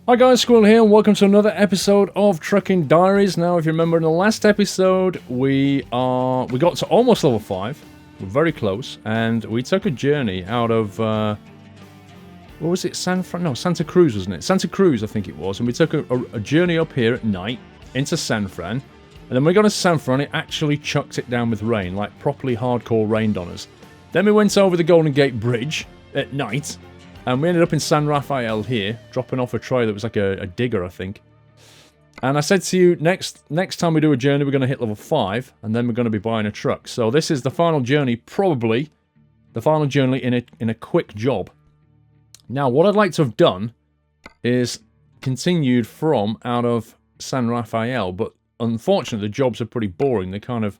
Hi guys, Squirrel here, and welcome to another episode of Trucking Diaries. Now, if you remember in the last episode, we got to almost level 5. We're very close, and we took a journey out of, what was it, Santa Cruz, wasn't it? Santa Cruz, I think it was, and we took a journey up here at night into San Fran, and then we got to San Fran, it actually chucked it down with rain, like properly hardcore rained on us. Then we went over the Golden Gate Bridge at night, and we ended up in San Rafael here, dropping off a trailer that was like a digger, I think. And I said to you, next time we do a journey, we're going to hit level 5, and then we're going to be buying a truck. So this is the final journey, probably the final journey in a quick job. Now, what I'd like to have done is continued from out of San Rafael, but unfortunately the jobs are pretty boring. They kind of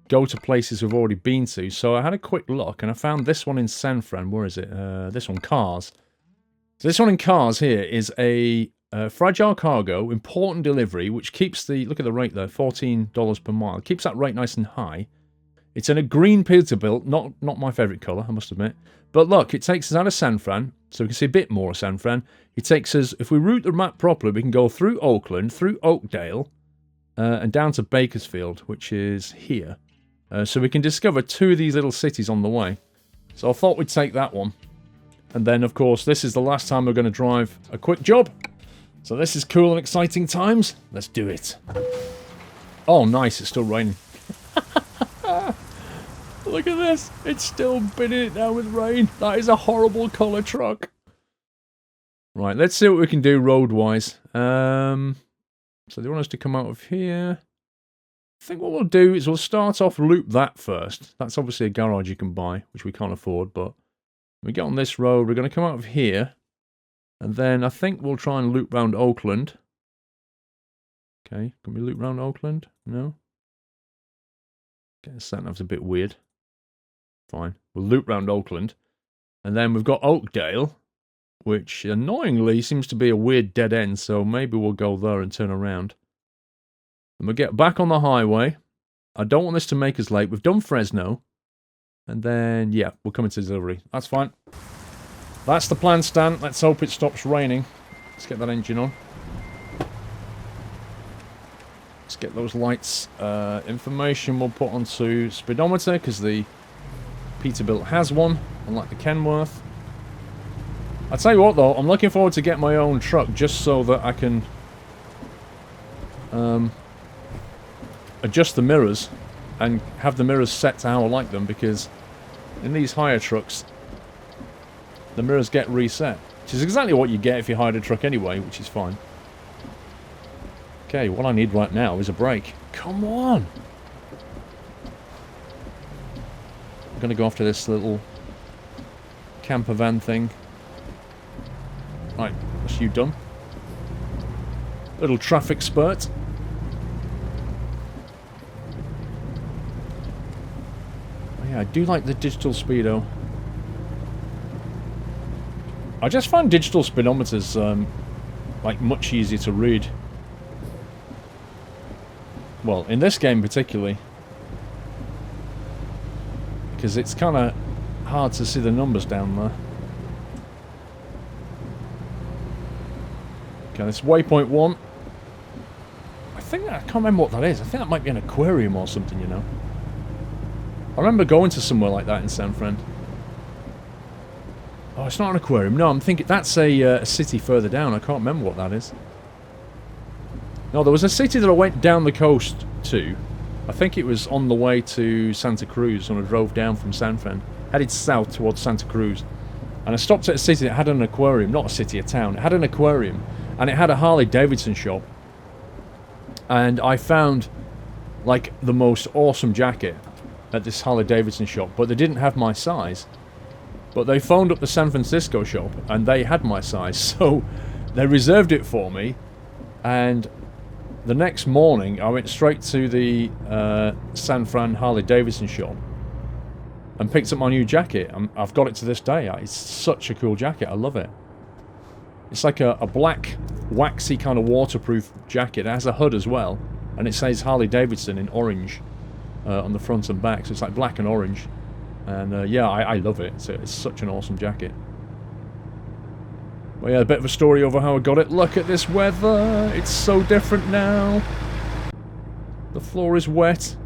go to places we've already been to. So I had a quick look and I found this one in San Fran. Where is it? This one, Cars. So this one in Cars here is a fragile cargo, important delivery, which keeps the, look at the rate there, $14 per mile. It keeps that rate nice and high. It's in a green Peterbilt, not my favourite colour, I must admit. But look, it takes us out of San Fran, so we can see a bit more of San Fran. It takes us, if we route the map properly, we can go through Oakland, through Oakdale, and down to Bakersfield, which is here. So we can discover 2 of these little cities on the way. So I thought we'd take that one. And then, of course, this is the last time we're going to drive a quick job. So this is cool and exciting times. Let's do it. Oh, nice. It's still raining. Look at this. It's still binning it now with rain. That is a horrible colour truck. Right, let's see what we can do road-wise. So they want us to come out of here. I think what we'll do is we'll start off loop that first. That's obviously a garage you can buy, which we can't afford, but when we get on this road, we're going to come out of here, and then I think we'll try and loop round Oakland. Okay, can we loop round Oakland? No? Okay, the sat nav's a bit weird. Fine, we'll loop round Oakland, and then we've got Oakdale, which annoyingly seems to be a weird dead end, so maybe we'll go there and turn around. And we'll get back on the highway. I don't want this to make us late. We've done Fresno. And then, yeah, we'll come into delivery. That's fine. That's the plan, Stan. Let's hope it stops raining. Let's get that engine on. Let's get those lights. Information we'll put onto speedometer, because the Peterbilt has one, unlike the Kenworth. I'll tell you what, though. I'm looking forward to get my own truck, just so that I can adjust the mirrors and have the mirrors set to how I like them, because in these hire trucks the mirrors get reset, which is exactly what you get if you hired a truck anyway, which is fine. Okay, what I need right now is a brake. Come on! I'm gonna go after this little camper van thing. Right, that's you done. Little traffic spurt. Yeah, I do like the digital speedo. I just find digital speedometers like much easier to read. Well, in this game particularly, because it's kind of hard to see the numbers down there. Okay, this waypoint 1. I can't remember what that is. I think that might be an aquarium or something, you know. I remember going to somewhere like that in San Fran. Oh, it's not an aquarium. No, I'm thinking that's a city further down. I can't remember what that is. No, there was a city that I went down the coast to. I think it was on the way to Santa Cruz when I drove down from San Fran. Headed south towards Santa Cruz. And I stopped at a city that had an aquarium. Not a city, a town. It had an aquarium. And it had a Harley Davidson shop. And I found, like, the most awesome jacket at this Harley Davidson shop, but they didn't have my size. But they phoned up the San Francisco shop and they had my size, so they reserved it for me. And the next morning I went straight to the San Fran Harley Davidson shop and picked up my new jacket. I've got it to this day. It's such a cool jacket. I love it. It's like a black waxy kind of waterproof jacket. It has a hood as well, and it says Harley Davidson in orange on the front and back, so it's like black and orange. And yeah, I love it. It's such an awesome jacket. But yeah, a bit of a story over how I got it. Look at this weather. It's so different now. The floor is wet.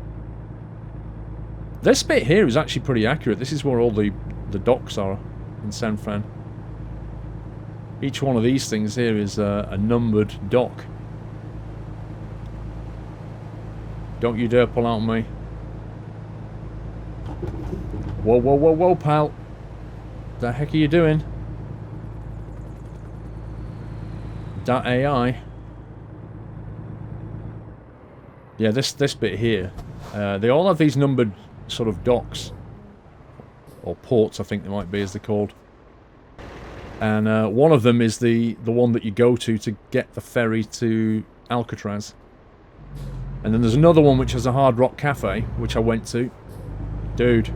This bit here is actually pretty accurate. This is where all the docks are in San Fran. Each one of these things here is a numbered dock. Don't you dare pull out on me. Whoa, whoa, whoa, whoa, pal. What the heck are you doing? That AI. Yeah, this bit here. They all have these numbered sort of docks. Or ports, I think they might be, as they're called. And one of them is the one that you go to get the ferry to Alcatraz. And then there's another one which has a Hard Rock Cafe, which I went to. Dude.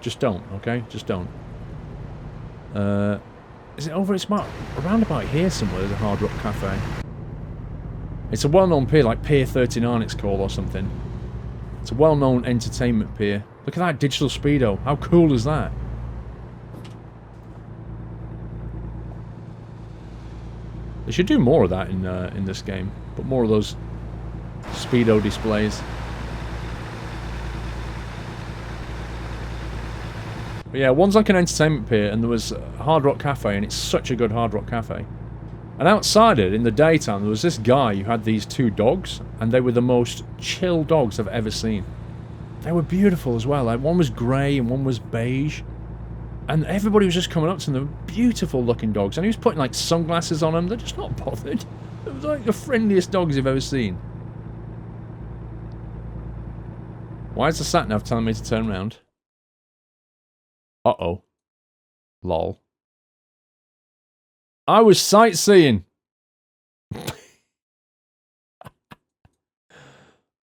Just don't, okay? Just don't. Is it over? It's around about here somewhere, there's a Hard Rock Cafe. It's a well-known pier, like Pier 39 it's called or something. It's a well-known entertainment pier. Look at that digital speedo. How cool is that? They should do more of that in this game. Put more of those speedo displays. But yeah, one's like an entertainment pier, and there was a Hard Rock Cafe, and it's such a good Hard Rock Cafe. And outside it, in the daytime, there was this guy who had these two dogs, and they were the most chill dogs I've ever seen. They were beautiful as well. Like, one was grey and one was beige. And everybody was just coming up to them. They were beautiful looking dogs. And he was putting like sunglasses on them. They're just not bothered. It was like the friendliest dogs you've ever seen. Why is the sat-nav telling me to turn around? Uh-oh. Lol. I was sightseeing.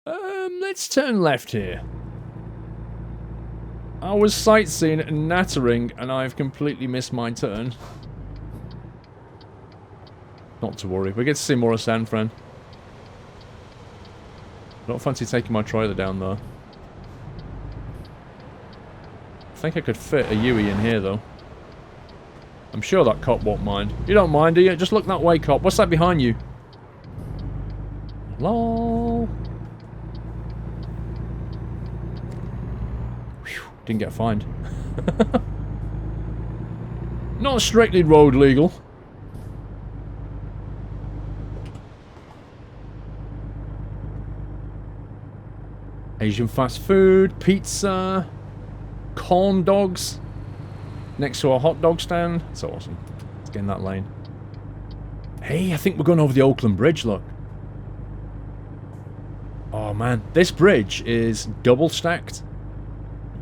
Let's turn left here. I was sightseeing and nattering, and I've completely missed my turn. Not to worry, we get to see more of San Fran. I don't fancy taking my trailer down though. I think I could fit a Yui in here though. I'm sure that cop won't mind. You don't mind, do you? Just look that way, cop. What's that behind you? Lol. Whew, didn't get fined. Not strictly road legal. Asian fast food, pizza, corn dogs. Next to a hot dog stand. That's awesome. Let's get in that lane. Hey, I think we're going over the Oakland Bridge, look. Oh man, this bridge is double stacked.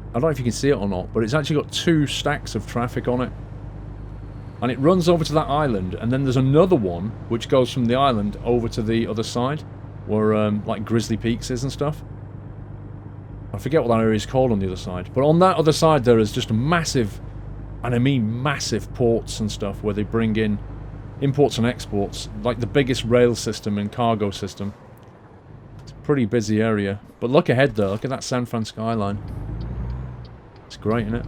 I don't know if you can see it or not, but it's actually got 2 stacks of traffic on it. And it runs over to that island, and then there's another one which goes from the island over to the other side, where like Grizzly Peaks is and stuff. I forget what that area is called on the other side. But on that other side there is just a massive, and I mean massive, ports and stuff where they bring in imports and exports. Like the biggest rail system and cargo system. It's a pretty busy area. But look ahead there, look at that San Fran skyline. It's great, isn't it?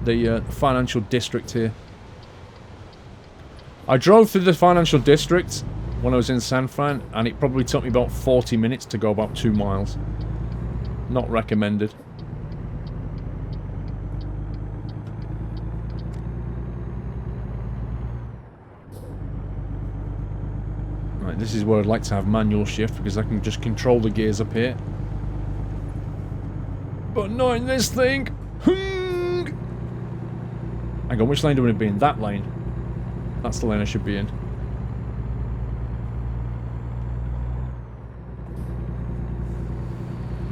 The financial district here. I drove through the financial district when I was in San Fran, and it probably took me about 40 minutes to go about 2 miles. Not recommended. Right, this is where I'd like to have manual shift because I can just control the gears up here. But not in this thing! Hang on, which lane do I want to be in? That lane. That's the lane I should be in.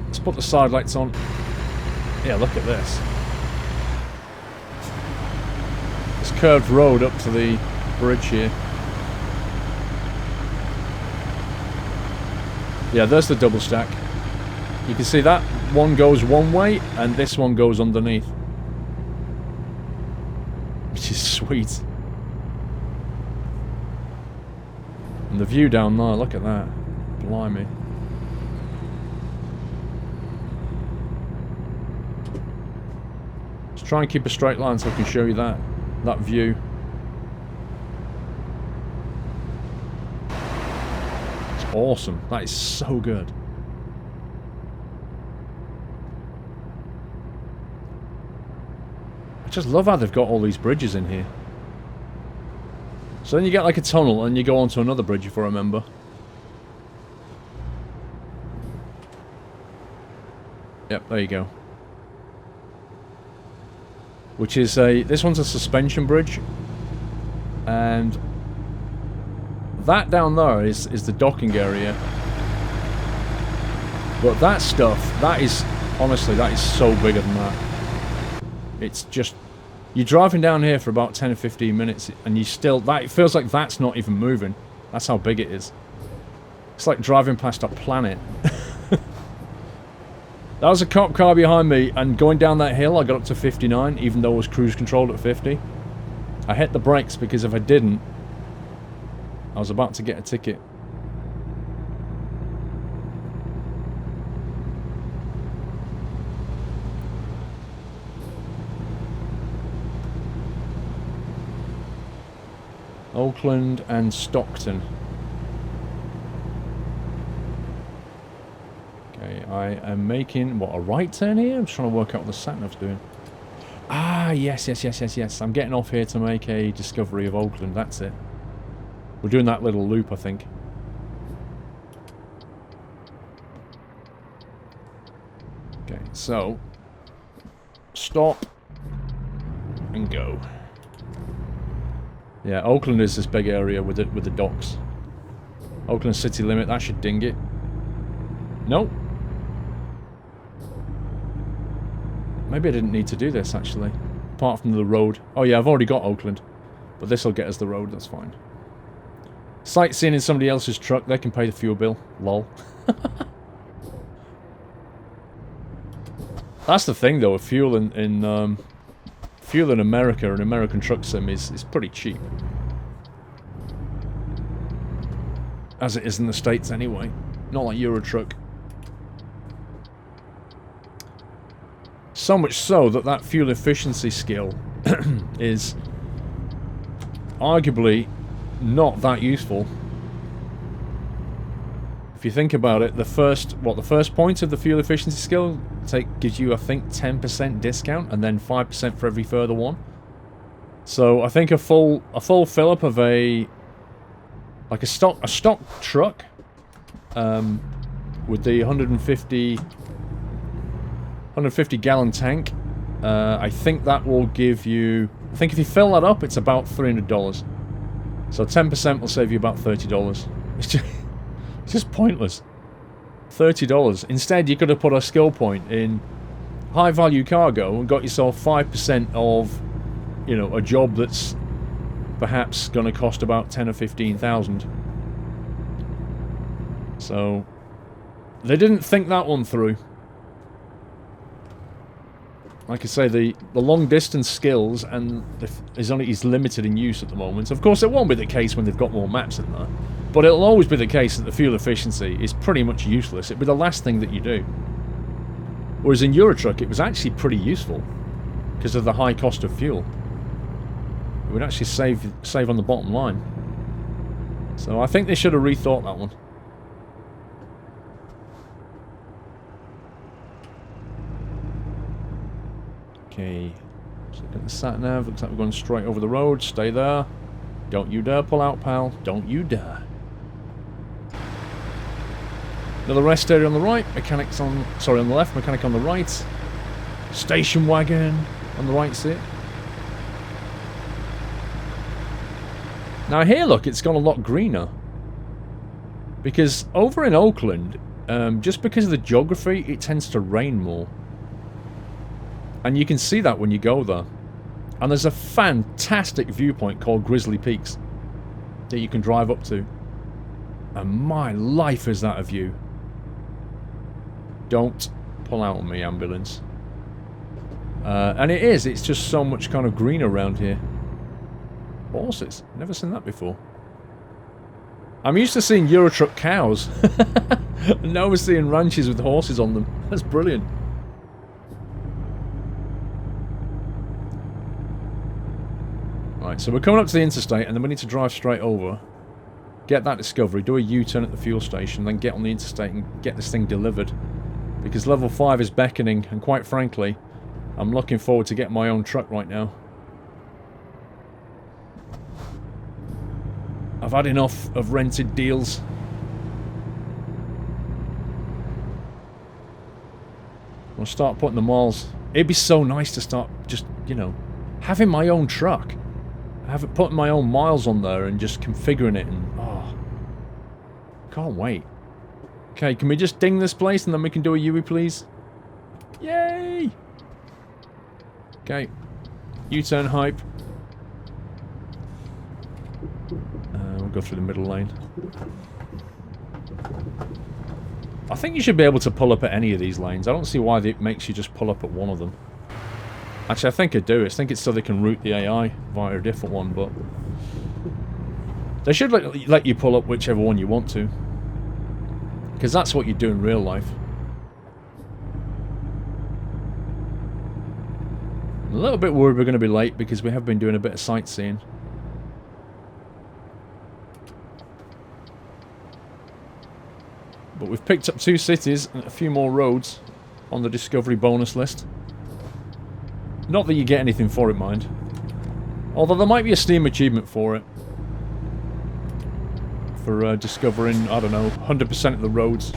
Let's put the side lights on. Yeah, look at this. This curved road up to the bridge here. Yeah, there's the double stack. You can see that one goes one way and this one goes underneath. Which is sweet. And the view down there, look at that. Blimey. Try and keep a straight line so I can show you that. that view. It's awesome. That is so good. I just love how they've got all these bridges in here. So then you get like a tunnel and you go onto another bridge, if I remember. Yep, there you go. Which is this one's a suspension bridge. And that down there is the docking area. But that stuff, that is, honestly, that is so bigger than that. It's just, you're driving down here for about 10 or 15 minutes and you still, that it feels like that's not even moving. That's how big it is. It's like driving past a planet. That was a cop car behind me, and going down that hill I got up to 59, even though I was cruise controlled at 50. I hit the brakes because if I didn't, I was about to get a ticket. Oakland and Stockton. Okay, I am making, what, a right turn here? I'm trying to work out what the sat-nav's doing. Ah, yes. I'm getting off here to make a discovery of Oakland, that's it. We're doing that little loop, I think. Okay, so stop and go. Yeah, Oakland is this big area with the docks. Oakland city limit, that should ding it. Nope. Maybe I didn't need to do this, actually. Apart from the road. Oh yeah, I've already got Oakland. But this will get us the road, that's fine. Sightseeing in somebody else's truck, they can pay the fuel bill. Lol. That's the thing, though. Fuel in America, an American truck sim, is pretty cheap. As it is in the States, anyway. Not like Euro Truck. So much so that fuel efficiency skill is arguably not that useful. If you think about it, the first point of the fuel efficiency skill gives you, I think, 10% discount, and then 5% for every further one. So I think a full fill up of a stock truck with the 150 gallon tank, I think that will give you, I think if you fill that up, it's about $300. So 10% will save you about $30. It's just pointless. $30. Instead, you could have put a skill point in high value cargo and got yourself 5% of, you know, a job that's perhaps going to cost about 10 or 15,000. So they didn't think that one through. Like I say, the long distance skills is limited in use at the moment. Of course, it won't be the case when they've got more maps in there. But it'll always be the case that the fuel efficiency is pretty much useless. It'll be the last thing that you do. Whereas in Eurotruck, it was actually pretty useful because of the high cost of fuel. It would actually save on the bottom line. So I think they should have rethought that one. Okay, so look at the sat-nav. Looks like we're going straight over the road. Stay there. Don't you dare pull out, pal. Don't you dare. Another rest area on the right. Mechanics on... Sorry, on the left. Mechanic on the right. Station wagon on the right, see it? Now here, look, it's gone a lot greener. Because over in Oakland, just because of the geography, it tends to rain more. And you can see that when you go there. And there's a fantastic viewpoint called Grizzly Peaks that you can drive up to. And my life is that a view. Don't pull out on me, ambulance. And it is, it's just so much kind of green around here. Horses, never seen that before. I'm used to seeing Eurotruck cows. And now we're seeing ranches with horses on them. That's brilliant. so we're coming up to the interstate, and then we need to drive straight over, get that discovery, do a U-turn at the fuel station, then get on the interstate and get this thing delivered. Because level 5 is beckoning, and quite frankly, I'm looking forward to getting my own truck right now. I've had enough of rented deals. I'll start putting the miles. It'd be so nice to start just, you know, having my own truck. Putting my own miles on there and just configuring it, and oh, can't wait. Okay, can we just ding this place and then we can do a UE, please? Yay! Okay, U-turn hype. We'll go through the middle lane. I think you should be able to pull up at any of these lanes. I don't see why it makes you just pull up at one of them. Actually, I think I do. I think it's so they can route the AI via a different one, but they should let you pull up whichever one you want to. Because that's what you do in real life. I'm a little bit worried we're going to be late because we have been doing a bit of sightseeing. But we've picked up 2 cities and a few more roads on the discovery bonus list. Not that you get anything for it, mind. Although there might be a Steam achievement for it. For discovering, I don't know, 100% of the roads.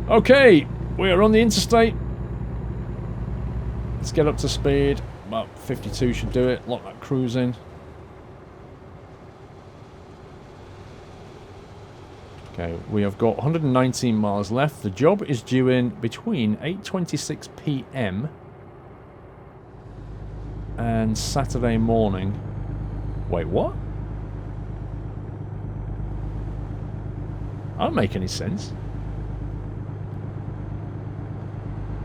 Okay, we are on the interstate. Let's get up to speed. About 52 should do it. Lock that cruise in. Okay, we have got 119 miles left. The job is due in between 8:26 PM and Saturday morning. Wait, what? That don't make any sense.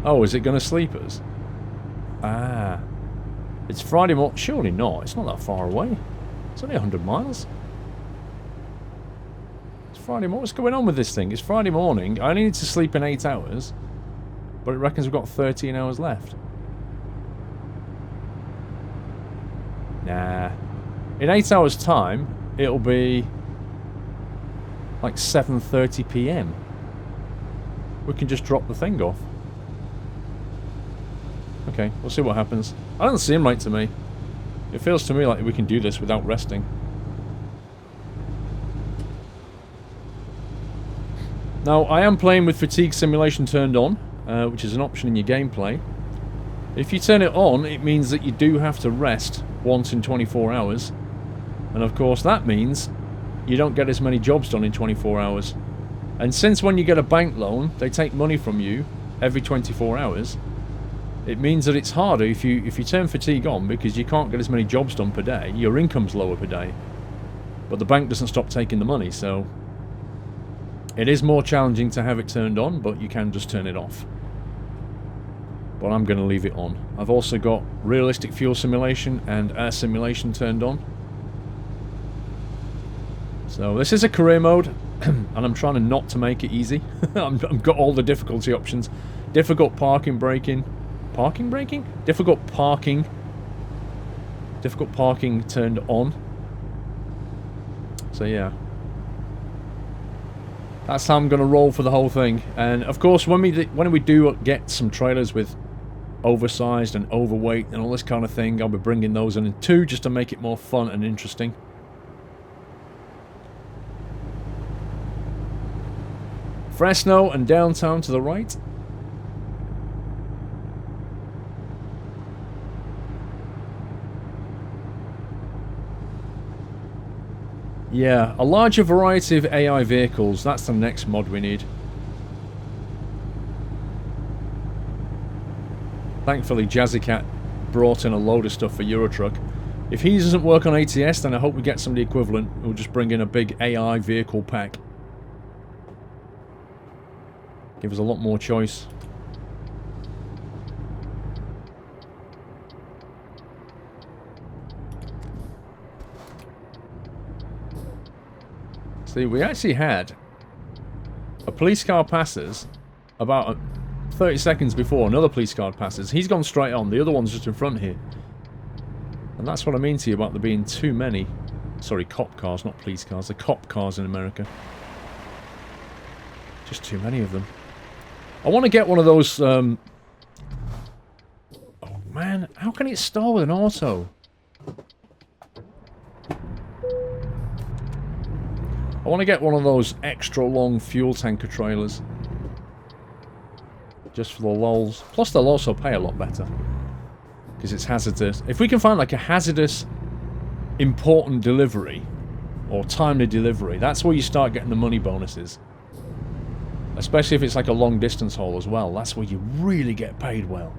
Oh, is it going to sleep us? Ah. It's Friday morning. Surely not. It's not that far away. It's only 100 miles. Friday morning. What's going on with this thing? It's Friday morning. I only need to sleep in 8 hours, but it reckons we've got 13 hours left. Nah. In 8 hours' time, it'll be like 7:30 PM. We can just drop the thing off. Okay, we'll see what happens. I don't seem right to me. It feels to me like we can do this without resting. Now, I am playing with fatigue simulation turned on, which is an option in your gameplay. If you turn it on, it means that you do have to rest once in 24 hours. And of course, that means you don't get as many jobs done in 24 hours. And since when you get a bank loan, they take money from you every 24 hours, it means that it's harder if you turn fatigue on, because you can't get as many jobs done per day. Your income's lower per day. But the bank doesn't stop taking the money, so it is more challenging to have it turned on, but you can just turn it off. But I'm going to leave it on. I've also got realistic fuel simulation and air simulation turned on. So this is a career mode, and I'm trying not to make it easy. I've got all the difficulty options. Difficult parking braking. Parking braking? Difficult parking. Difficult parking turned on. So yeah. That's how I'm going to roll for the whole thing. And of course, when we do get some trailers with oversized and overweight and all this kind of thing, I'll be bringing those in too, just to make it more fun and interesting. Fresno and downtown to the right. Yeah, a larger variety of AI vehicles. That's the next mod we need. Thankfully, Jazzycat brought in a load of stuff for Eurotruck. If he doesn't work on ATS, then I hope we get somebody equivalent who'll just bring in a big AI vehicle pack. Give us a lot more choice. See, we actually had a police car passes about 30 seconds before another police car passes. He's gone straight on. The other one's just in front here. And that's what I mean to you about there being too many. Sorry, cop cars, not police cars. The cop cars in America. Just too many of them. I want to get one of those... Oh, man. How can it stall with an auto? I want to get one of those extra long fuel tanker trailers. Just for the lols. Plus they'll also pay a lot better. Because it's hazardous. If we can find like a hazardous, important delivery, or timely delivery, that's where you start getting the money bonuses. Especially if it's like a long distance haul as well. That's where you really get paid well.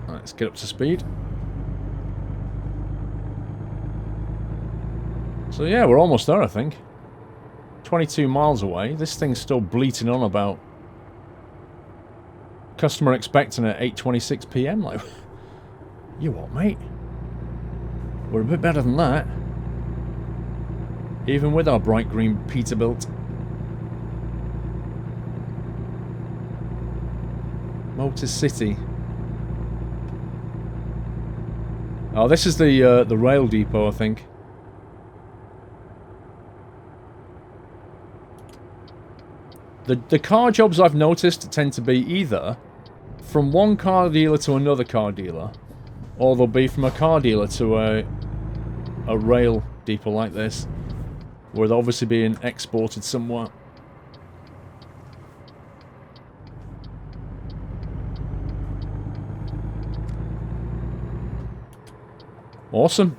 Let's get up to speed. So yeah, we're almost there, I think. 22 miles away. This thing's still bleating on about customer expecting at 8:26 PM. Like, you what, mate? We're a bit better than that. Even with our bright green Peterbilt. Motor City. Oh, this is the rail depot, I think. The car jobs I've noticed tend to be either from one car dealer to another car dealer, or they'll be from a car dealer to a rail depot like this, where they're obviously being exported somewhere. Awesome.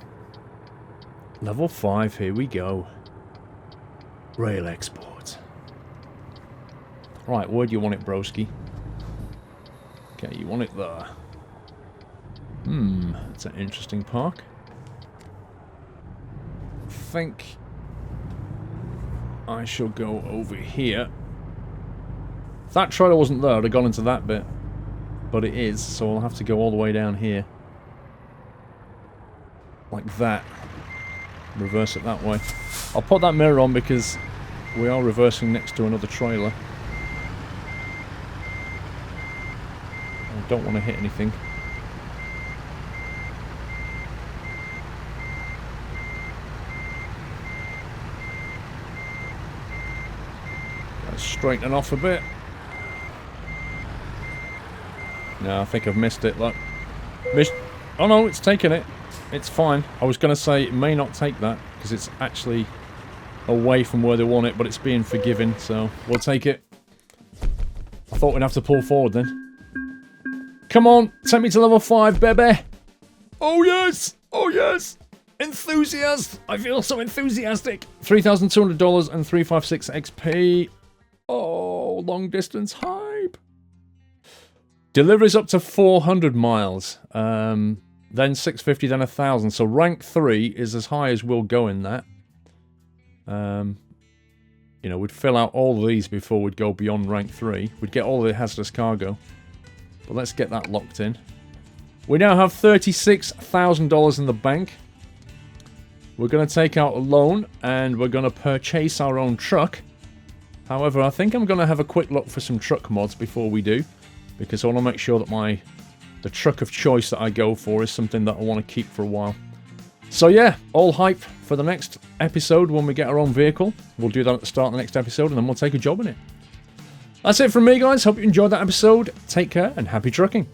Level 5, here we go. Rail export. Right, where do you want it, broski? Okay, you want it there. It's an interesting park. I think I shall go over here. If that trailer wasn't there, I'd have gone into that bit. But it is, so I'll have to go all the way down here. Like that. Reverse it that way. I'll put that mirror on because we are reversing next to another trailer. I don't want to hit anything. Let's straighten off a bit. No, I think I've missed it. Look. Oh no, it's taken it. It's fine. I was going to say it may not take that, because it's actually away from where they want it, but it's being forgiven, so we'll take it. I thought we'd have to pull forward then. Come on, take me to level 5, baby! Oh yes! Oh yes! Enthusiast! I feel so enthusiastic! $3,200 and 356 XP. Oh, long distance hype! Deliveries up to 400 miles. Then 650, then 1,000. So rank 3 is as high as we'll go in that. You know, we'd fill out all of these before we'd go beyond rank 3. We'd get all the hazardous cargo. But let's get that locked in. We now have $36,000 in the bank. We're going to take out a loan and we're going to purchase our own truck. However, I think I'm going to have a quick look for some truck mods before we do. Because I want to make sure that the truck of choice that I go for is something that I want to keep for a while. So yeah, all hype for the next episode when we get our own vehicle. We'll do that at the start of the next episode and then we'll take a job in it. That's it from me, guys. Hope you enjoyed that episode. Take care and happy trucking.